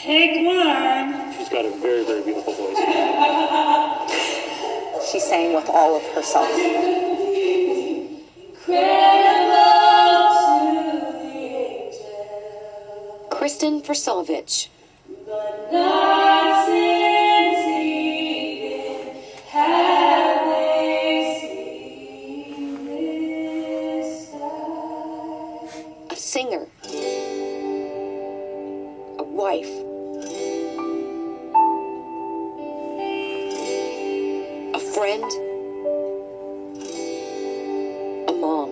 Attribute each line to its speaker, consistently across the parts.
Speaker 1: Take one.
Speaker 2: She's got a very, very beautiful voice.
Speaker 3: She sang with all of herself.
Speaker 4: Kristen Fersovitch.
Speaker 1: But not since Eden have they seen this sight.
Speaker 4: A singer. A wife. A friend. A mom.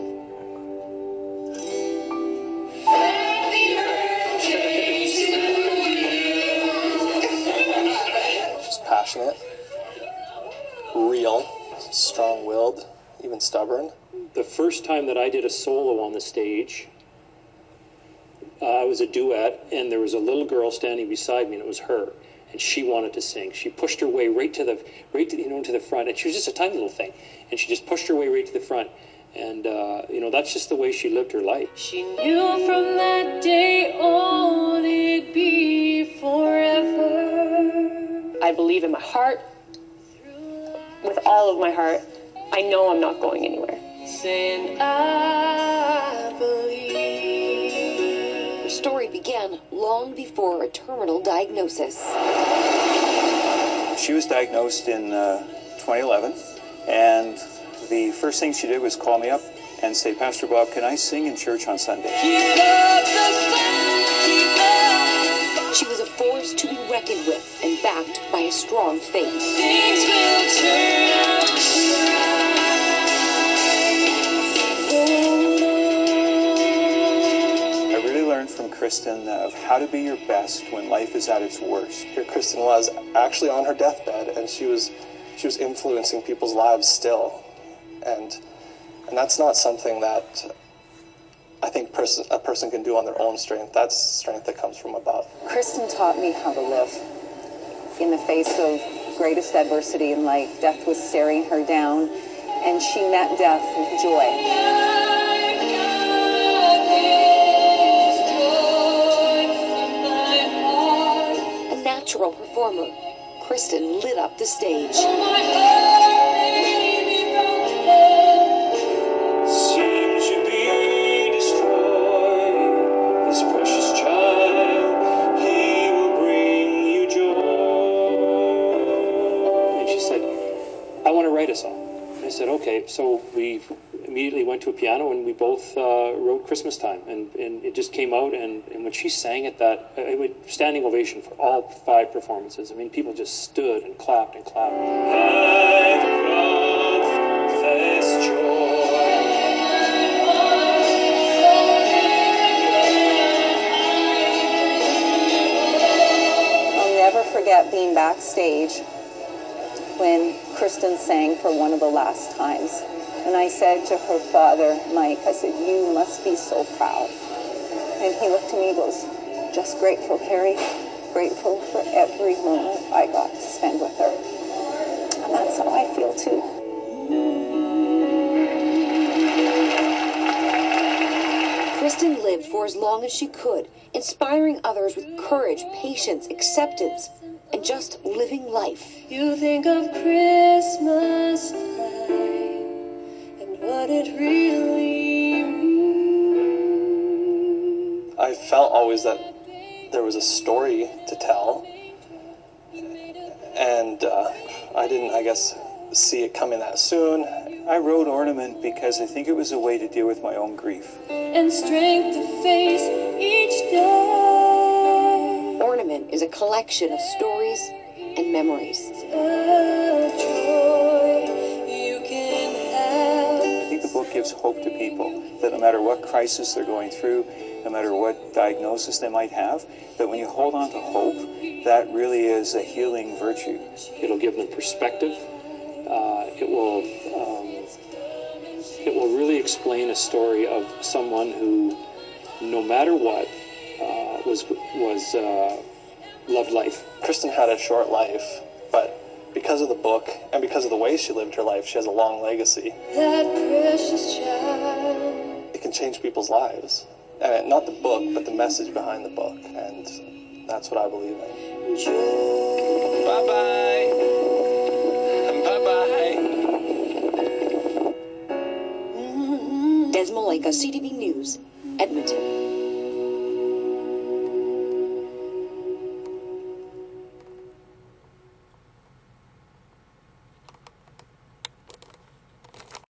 Speaker 5: Passionate, real, strong-willed, even stubborn.
Speaker 2: The first time that I did a solo on the stage, it was a duet, and there was a little girl standing beside me, and it was her, and she wanted to sing. She pushed her way right to the front, and she was just a tiny little thing, and she just pushed her way right to the front, and that's just the way she lived her life.
Speaker 1: She knew from that day on it'd be forever.
Speaker 3: I believe in my heart, with all of my heart. I know I'm not going anywhere.
Speaker 1: Saying I believe.
Speaker 4: Her story began long before a terminal diagnosis.
Speaker 6: She was diagnosed in 2011, and the first thing she did was call me up and say, "Pastor Bob, can I sing in church on Sunday?"
Speaker 1: Keep up the fight, keep up.
Speaker 4: She was a force to be reckoned with and backed by a strong faith.
Speaker 1: Things will turn out right.
Speaker 6: I really learned from Kristen of how to be your best when life is at its worst.
Speaker 5: Here Kristen was actually on her deathbed, and she was influencing people's lives still, and that's not something that I think a person can do on their own strength. That's strength that comes from above.
Speaker 3: Kristen taught me how to live. In the face of greatest adversity in life, death was staring her down, and she met death with joy.
Speaker 4: A natural performer, Kristen lit up the stage.
Speaker 2: Write a song. I said, okay, so we immediately went to a piano and we both wrote Christmas Time, and it just came out, and when she sang it, standing ovation for all 5 performances. I mean, people just stood and clapped and clapped.
Speaker 3: I'll never forget being backstage when Kristen sang for one of the last times. And I said to her father, Mike, I said, "You must be so proud." And he looked at me and goes, "Just grateful, Carrie. Grateful for every moment I got to spend with her." And that's how I feel too.
Speaker 4: Kristen lived for as long as she could, inspiring others with courage, patience, acceptance, and just living life.
Speaker 1: You think of Christmas time and what it really means.
Speaker 5: I felt always that there was a story to tell, and I didn't, I guess, see it coming that soon.
Speaker 6: I wrote Ornament because I think it was a way to deal with my own grief.
Speaker 1: And strength to face each day.
Speaker 4: Ornament is a collection of stories and memories.
Speaker 6: I think the book gives hope to people that no matter what crisis they're going through, no matter what diagnosis they might have, that when you hold on to hope, that really is a healing virtue.
Speaker 2: It'll give them perspective. It will really explain a story of someone who, no matter what, loved life.
Speaker 5: Kristen had a short life, but because of the book and because of the way she lived her life, she has a long legacy.
Speaker 1: That precious child.
Speaker 5: It can change people's lives. And not the book, but the message behind the book. And That's what I believe in.
Speaker 7: Bye-bye. Bye-bye.
Speaker 4: Des Maleka, CTV News, Edmonton.